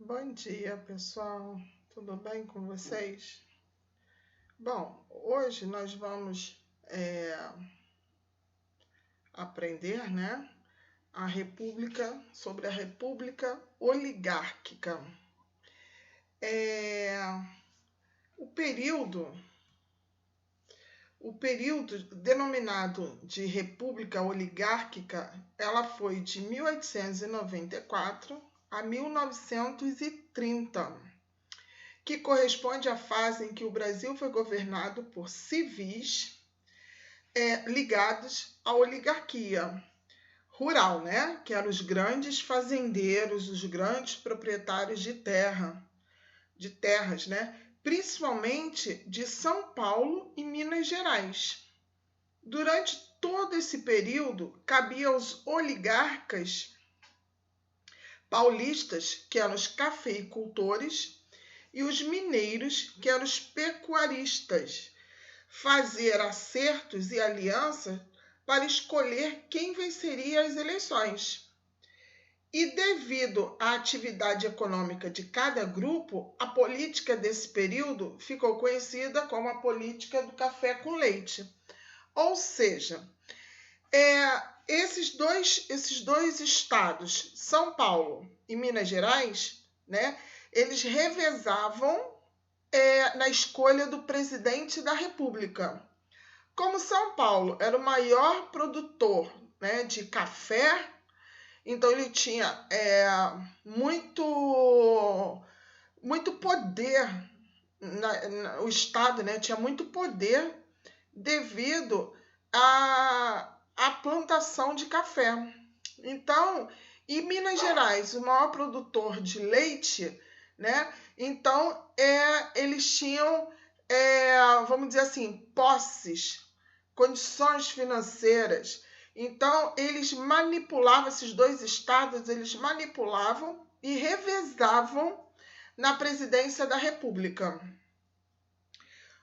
Bom dia, pessoal. Tudo bem com vocês? Bom, hoje nós vamos aprender, sobre a República Oligárquica. O período denominado de República Oligárquica, ela foi de 1894 a 1930, que corresponde à fase em que o Brasil foi governado por civis ligados à oligarquia rural, que eram os grandes fazendeiros, os grandes proprietários de terras, principalmente de São Paulo e Minas Gerais. Durante todo esse período, cabia aos oligarcas paulistas, que eram os cafeicultores, e os mineiros, que eram os pecuaristas, fazer acertos e alianças para escolher quem venceria as eleições. E devido à atividade econômica de cada grupo, a política desse período ficou conhecida como a política do café com leite. Ou seja, esses dois estados, São Paulo e Minas Gerais, eles revezavam na escolha do presidente da República. Como São Paulo era o maior produtor de café, então ele tinha muito poder, o Estado tinha muito poder devido à plantação de café. Então, e Minas Gerais, o maior produtor de leite, então eles tinham, vamos dizer assim, posses, condições financeiras. Então, eles manipulavam, esses dois estados, eles manipulavam e revezavam na presidência da República.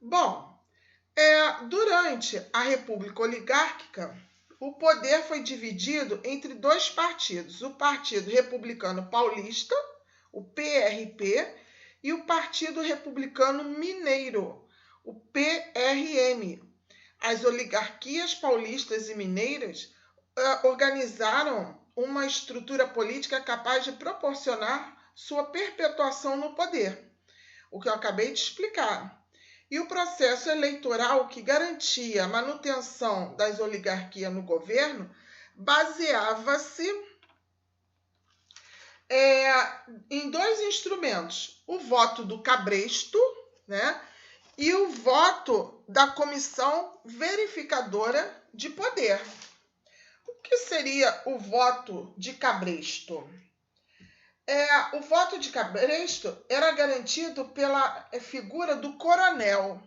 Bom, durante a República Oligárquica, o poder foi dividido entre dois partidos, o Partido Republicano Paulista, o PRP, e o Partido Republicano Mineiro, o PRM. As oligarquias paulistas e mineiras organizaram uma estrutura política capaz de proporcionar sua perpetuação no poder, o que eu acabei de explicar. E o processo eleitoral que garantia a manutenção das oligarquias no governo baseava-se em dois instrumentos: o voto do cabresto, e o voto da Comissão Verificadora de Poder. O que seria o voto de cabresto? O voto de cabresto era garantido pela figura do coronel,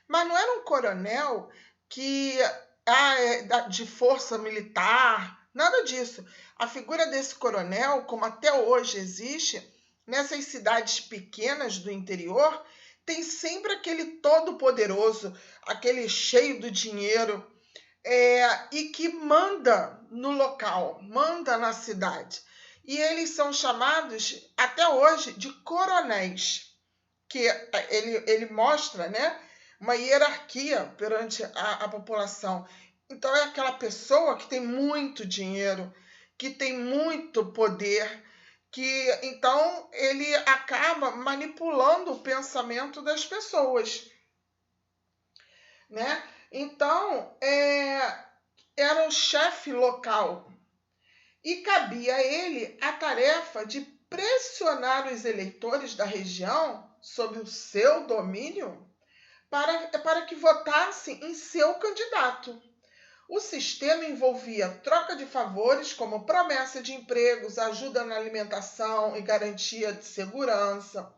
mas não era um coronel que de força militar, nada disso. A figura desse coronel, como até hoje existe, nessas cidades pequenas do interior, tem sempre aquele todo-poderoso, aquele cheio do dinheiro, e que manda no local, manda na cidade. E eles são chamados, até hoje, de coronéis, que ele mostra uma hierarquia perante a população. Então, é aquela pessoa que tem muito dinheiro, que tem muito poder, que então ele acaba manipulando o pensamento das pessoas. Então, era o chefe local. E cabia a ele a tarefa de pressionar os eleitores da região sob o seu domínio para que votassem em seu candidato. O sistema envolvia troca de favores, como promessa de empregos, ajuda na alimentação e garantia de segurança.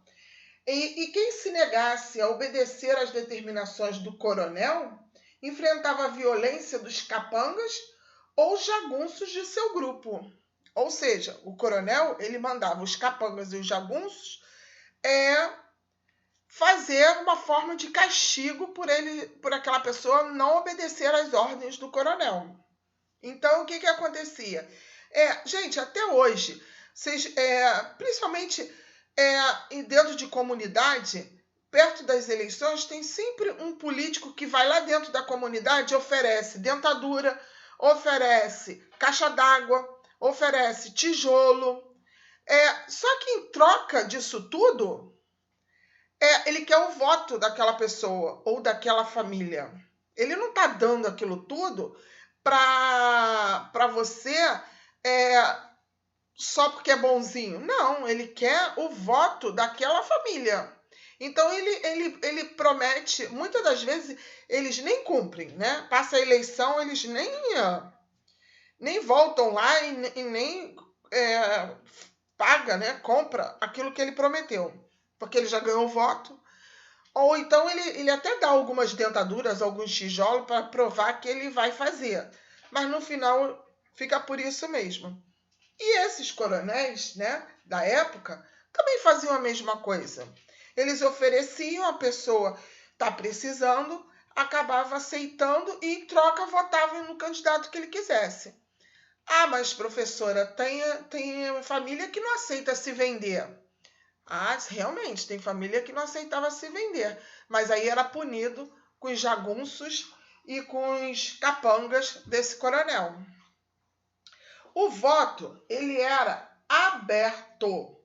E quem se negasse a obedecer às determinações do coronel enfrentava a violência dos capangas ou jagunços de seu grupo. Ou seja, o coronel ele mandava os capangas e os jagunços fazer uma forma de castigo por aquela pessoa não obedecer às ordens do coronel. Então, o que acontecia? Gente, até hoje, principalmente E dentro de comunidade, perto das eleições, tem sempre um político que vai lá dentro da comunidade e oferece dentadura, oferece caixa d'água, oferece tijolo. Só que em troca disso tudo, ele quer o voto daquela pessoa ou daquela família. Ele não está dando aquilo tudo para você só porque é bonzinho. Não, ele quer o voto daquela família. Então, ele promete, muitas das vezes, eles nem cumprem, né? Passa a eleição, eles nem voltam lá e nem paga, né? Compra aquilo que ele prometeu, porque ele já ganhou o voto. Ou então ele até dá algumas dentaduras, alguns tijolos para provar que ele vai fazer. Mas no final fica por isso mesmo. E esses coronéis, né, da época também faziam a mesma coisa. Eles ofereciam, a pessoa está precisando, acabava aceitando e em troca votava no candidato que ele quisesse. Ah, mas professora, tem família que não aceita se vender. Ah, realmente, tem família que não aceitava se vender. Mas aí era punido com os jagunços e com os capangas desse coronel. O voto, ele era aberto.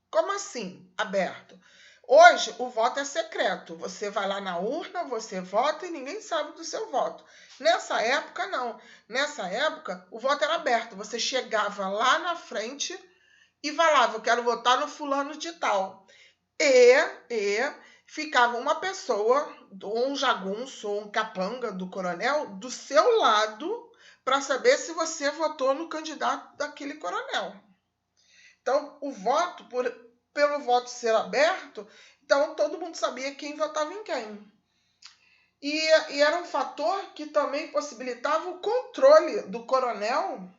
Como assim, aberto? Hoje, o voto é secreto. Você vai lá na urna, você vota e ninguém sabe do seu voto. Nessa época, não. Nessa época, o voto era aberto. Você chegava lá na frente e falava, eu quero votar no fulano de tal. E ficava uma pessoa, um jagunço ou um capanga do coronel, do seu lado, para saber se você votou no candidato daquele coronel. Então, o voto, pelo voto ser aberto, então todo mundo sabia quem votava em quem. E era um fator que também possibilitava o controle do coronel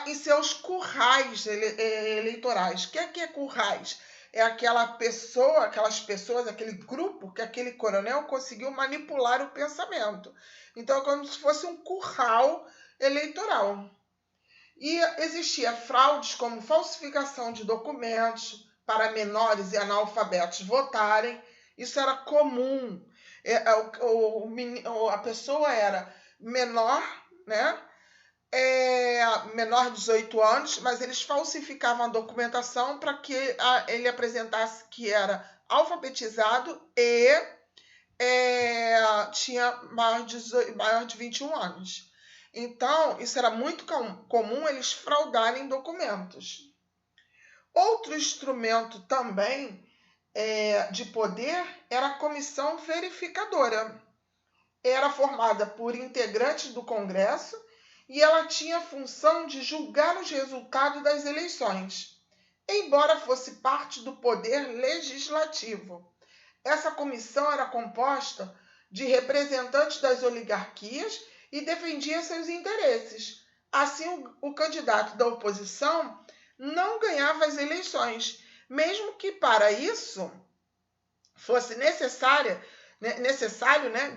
em seus currais eleitorais. O que é currais? É aquelas pessoas, aquele grupo que aquele coronel conseguiu manipular o pensamento. Então, é como se fosse um curral eleitoral. E existia fraudes como falsificação de documentos para menores e analfabetos votarem. Isso era comum. A pessoa era menor, né? Menor de 18 anos, mas eles falsificavam a documentação para que ele apresentasse que era alfabetizado e tinha maior de 21 anos. Então, isso era muito comum eles fraudarem documentos. Outro instrumento também de poder era a comissão verificadora. Era formada por integrantes do Congresso e ela tinha a função de julgar os resultados das eleições, embora fosse parte do poder legislativo. Essa comissão era composta de representantes das oligarquias e defendia seus interesses. Assim, o candidato da oposição não ganhava as eleições, mesmo que para isso fosse necessário,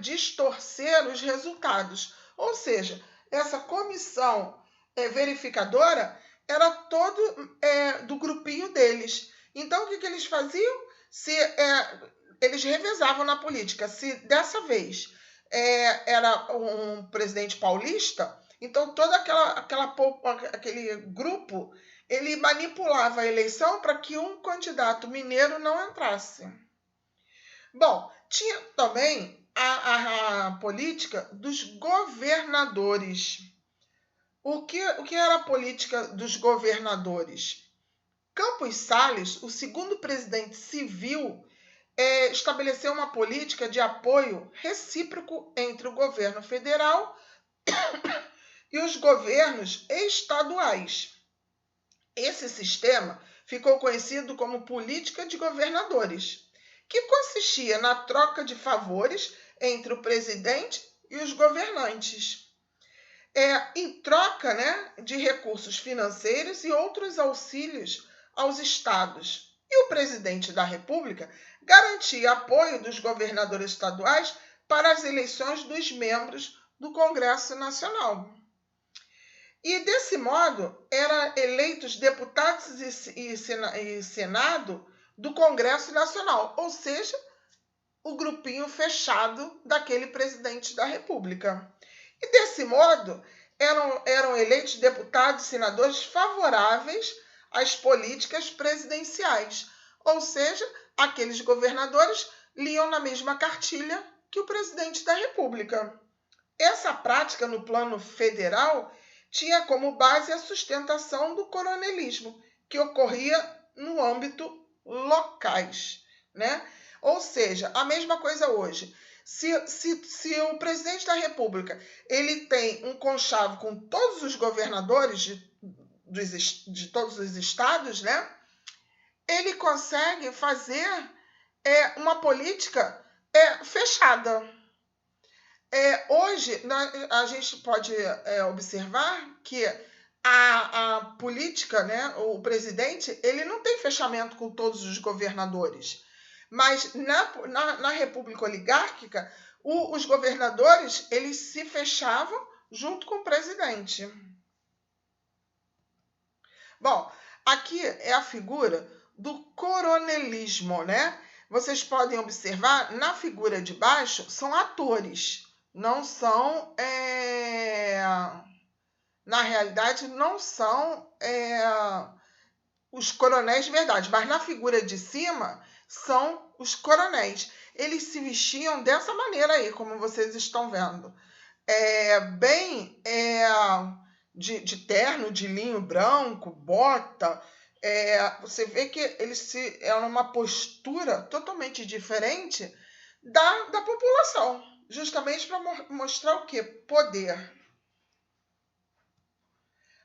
distorcer os resultados. Ou seja, essa comissão verificadora era todo do grupinho deles. Então, o que eles faziam? Eles revezavam na política. Se dessa vez era um presidente paulista, então todo aquele grupo ele manipulava a eleição para que um candidato mineiro não entrasse. Bom, tinha também a política dos governadores. O que era a política dos governadores? Campos Salles, o segundo presidente civil, estabeleceu uma política de apoio recíproco entre o governo federal e os governos estaduais. Esse sistema ficou conhecido como política de governadores, que consistia na troca de favores entre o presidente e os governantes, em troca, de recursos financeiros e outros auxílios aos estados. E o presidente da República garantia apoio dos governadores estaduais para as eleições dos membros do Congresso Nacional. E, desse modo, eram eleitos deputados e Senado do Congresso Nacional, ou seja, o grupinho fechado daquele presidente da República. E, desse modo, eram eleitos deputados e senadores favoráveis às políticas presidenciais, ou seja, aqueles governadores liam na mesma cartilha que o presidente da República. Essa prática no plano federal tinha como base a sustentação do coronelismo, que ocorria no âmbito locais, né? Ou seja, a mesma coisa hoje. Se o presidente da República ele tem um conchavo com todos os governadores de todos os estados, né? Ele consegue fazer uma política fechada. Hoje, a gente pode observar que a política, né, o presidente, ele não tem fechamento com todos os governadores. Mas na República Oligárquica, os governadores eles se fechavam junto com o presidente. Bom, aqui é a figura do coronelismo, né? Vocês podem observar, na figura de baixo, são atores. Não são, na realidade, não são os coronéis de verdade, mas na figura de cima são os coronéis. Eles se vestiam dessa maneira aí, como vocês estão vendo. De terno, de linho branco, bota. Você vê que eles eram uma postura totalmente diferente da população. Justamente para mostrar o quê? Poder.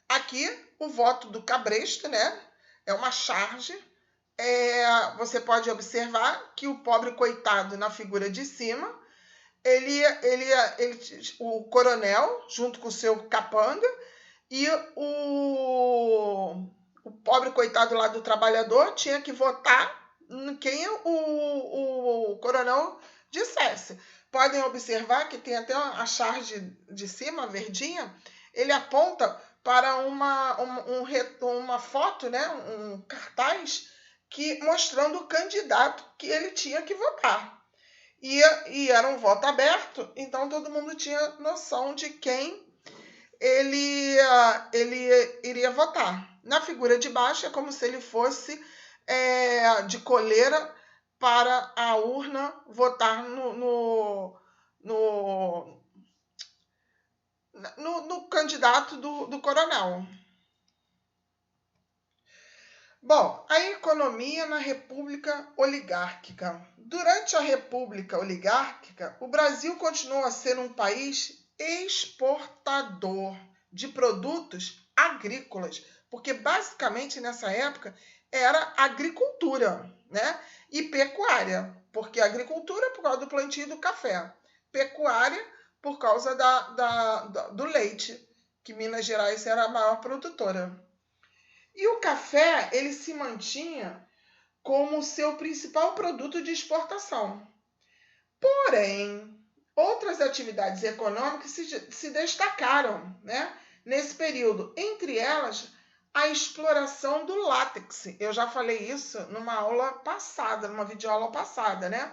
Aqui, o voto do cabresto, né? É uma charge. Você pode observar que o pobre coitado na figura de cima, o coronel, junto com o seu capanga, e o pobre coitado lá do trabalhador tinha que votar em quem o coronel dissesse. Podem observar que tem até a charge de cima, a verdinha, ele aponta para uma foto, né, um cartaz mostrando o candidato que ele tinha que votar. E era um voto aberto, então todo mundo tinha noção de quem ele iria votar. Na figura de baixo é como se ele fosse de coleira para a urna votar no candidato do coronel. Bom, a economia na República Oligárquica. Durante a República Oligárquica, o Brasil continuou a ser um país exportador de produtos agrícolas, porque basicamente nessa época era agricultura, né? E pecuária, porque agricultura por causa do plantio do café, pecuária por causa do leite, que Minas Gerais era a maior produtora. E o café, ele se mantinha como seu principal produto de exportação. Porém, outras atividades econômicas se destacaram, né, nesse período. Entre elas, a exploração do látex. Eu já falei isso numa aula passada, numa videoaula passada, né?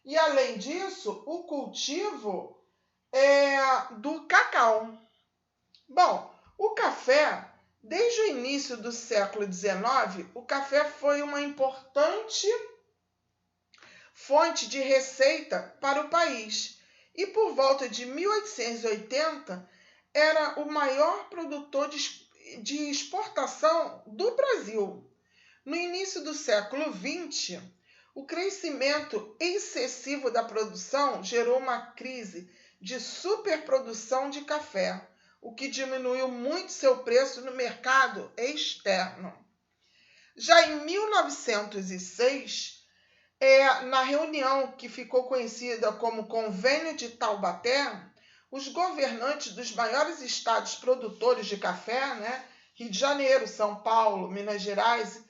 E, além disso, o cultivo do cacau. Bom, o café, desde o início do século XIX, o café foi uma importante fonte de receita para o país. E por volta de 1880, era o maior produtor de exportação do Brasil. No início do século XX, o crescimento excessivo da produção gerou uma crise de superprodução de café, o que diminuiu muito seu preço no mercado externo. Já em 1906, na reunião que ficou conhecida como Convênio de Taubaté, os governantes dos maiores estados produtores de café, né, Rio de Janeiro, São Paulo, Minas Gerais,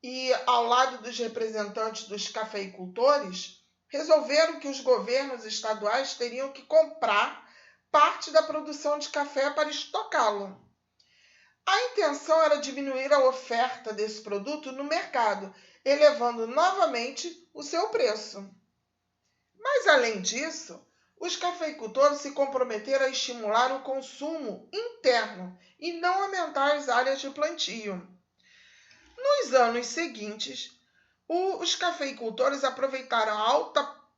e ao lado dos representantes dos cafeicultores, resolveram que os governos estaduais teriam que comprar parte da produção de café para estocá-lo. A intenção era diminuir a oferta desse produto no mercado, elevando novamente o seu preço. Mas, além disso, os cafeicultores se comprometeram a estimular o consumo interno e não aumentar as áreas de plantio. Nos anos seguintes, os cafeicultores aproveitaram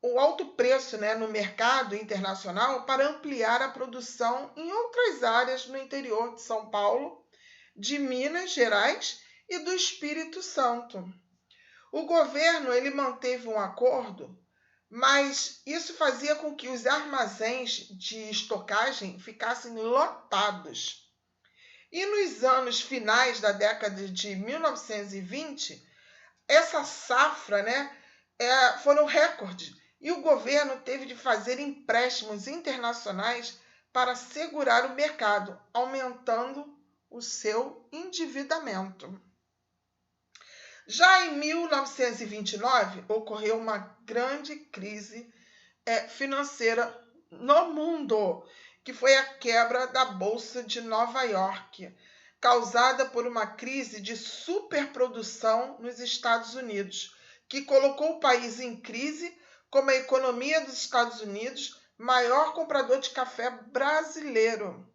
o alto preço, no mercado internacional para ampliar a produção em outras áreas no interior de São Paulo, de Minas Gerais e do Espírito Santo. O governo ele manteve um acordo, mas isso fazia com que os armazéns de estocagem ficassem lotados. E nos anos finais da década de 1920, essa safra foram recorde. E o governo teve de fazer empréstimos internacionais para segurar o mercado, aumentando o seu endividamento. Já em 1929, ocorreu uma grande crise financeira no mundo, que foi a quebra da Bolsa de Nova York, causada por uma crise de superprodução nos Estados Unidos, que colocou o país em crise, como a economia dos Estados Unidos, maior comprador de café brasileiro,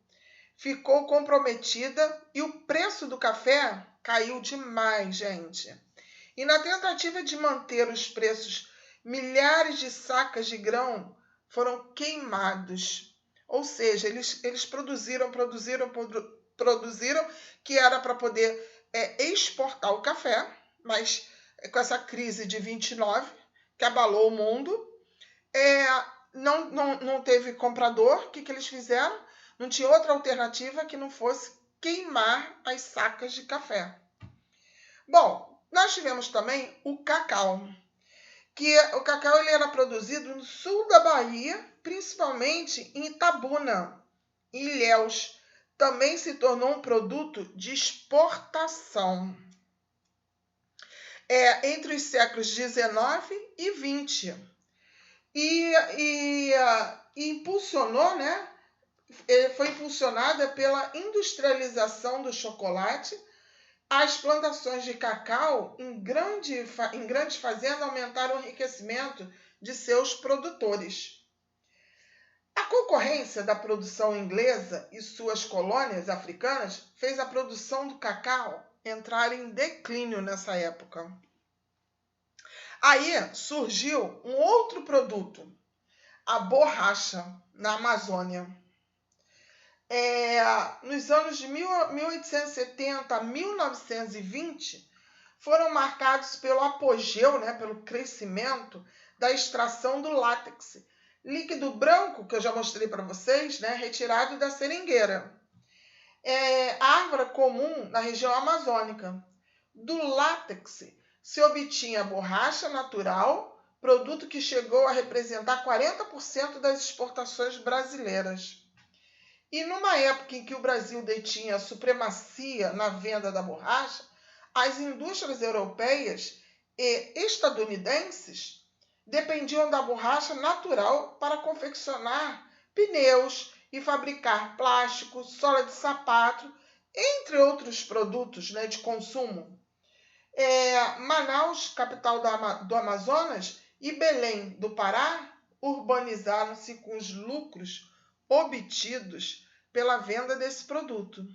ficou comprometida e o preço do café caiu demais, gente. E na tentativa de manter os preços, milhares de sacas de grão foram queimados. Ou seja, eles produziram, que era para poder exportar o café, mas com essa crise de 29, que abalou o mundo, não teve comprador. O que eles fizeram? Não tinha outra alternativa que não fosse queimar as sacas de café. Bom, nós tivemos também o cacau, que o cacau ele era produzido no sul da Bahia, principalmente em Itabuna, em Ilhéus. Também se tornou um produto de exportação. Entre os séculos 19 e 20. E impulsionou, foi impulsionada pela industrialização do chocolate. As plantações de cacau em grandes fazendas aumentaram o enriquecimento de seus produtores. A concorrência da produção inglesa e suas colônias africanas fez a produção do cacau entrar em declínio nessa época. Aí surgiu um outro produto, a borracha, na Amazônia. Nos anos de 1870 a 1920, foram marcados pelo apogeu, pelo crescimento da extração do látex, líquido branco, que eu já mostrei para vocês, retirado da seringueira. Árvore comum na região amazônica. Do látex se obtinha borracha natural, produto que chegou a representar 40% das exportações brasileiras. E numa época em que o Brasil detinha a supremacia na venda da borracha, as indústrias europeias e estadunidenses dependiam da borracha natural para confeccionar pneus e fabricar plástico, sola de sapato, entre outros produtos de consumo. Manaus, capital do Amazonas, e Belém, do Pará, urbanizaram-se com os lucros obtidos pela venda desse produto.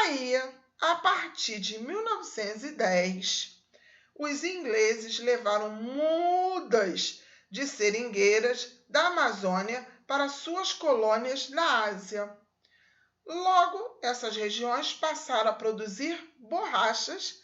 Aí, a partir de 1910, os ingleses levaram mudas de seringueiras da Amazônia para suas colônias na Ásia. Logo, essas regiões passaram a produzir borrachas,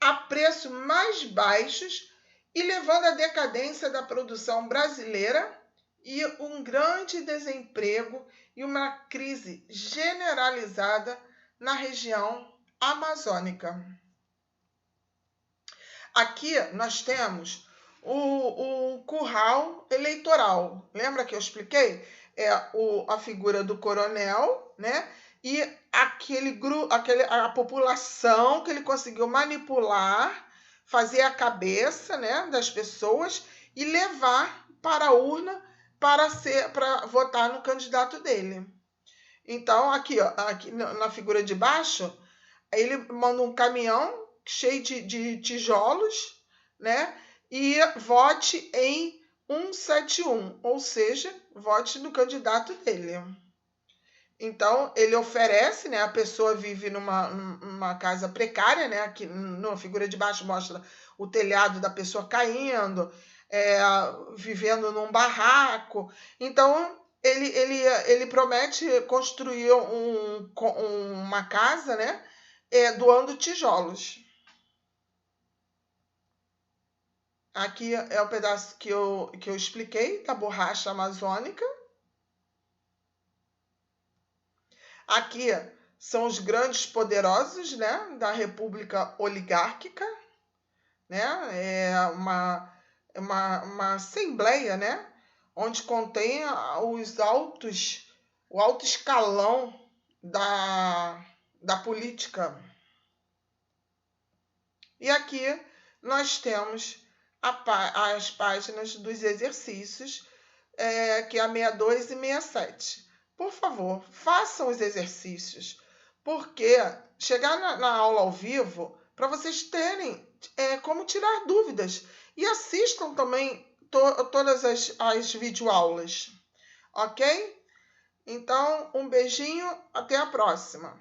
a preços mais baixos e levando à decadência da produção brasileira e um grande desemprego e uma crise generalizada na região amazônica. Aqui nós temos o curral eleitoral. Lembra que eu expliquei? A figura do coronel, e a população que ele conseguiu manipular, fazer a cabeça, das pessoas e levar para a urna para votar no candidato dele. Então, aqui, ó, aqui na figura de baixo, ele manda um caminhão cheio de tijolos, né? E vote em 171, ou seja, vote no candidato dele. Então, ele oferece, né? A pessoa vive numa casa precária, né? Aqui na figura de baixo mostra o telhado da pessoa caindo, vivendo num barraco. Então, ele promete construir uma casa, né? Doando tijolos. Aqui é o pedaço que eu expliquei da borracha amazônica. Aqui são os grandes poderosos, né, da República Oligárquica, né? É uma assembleia, né, onde contém o alto escalão da política. E aqui nós temos as páginas dos exercícios, que é a 62 e 67. Por favor, façam os exercícios, porque chegar na aula ao vivo, para vocês terem como tirar dúvidas. E assistam também todas as videoaulas, ok? Então, um beijinho, até a próxima.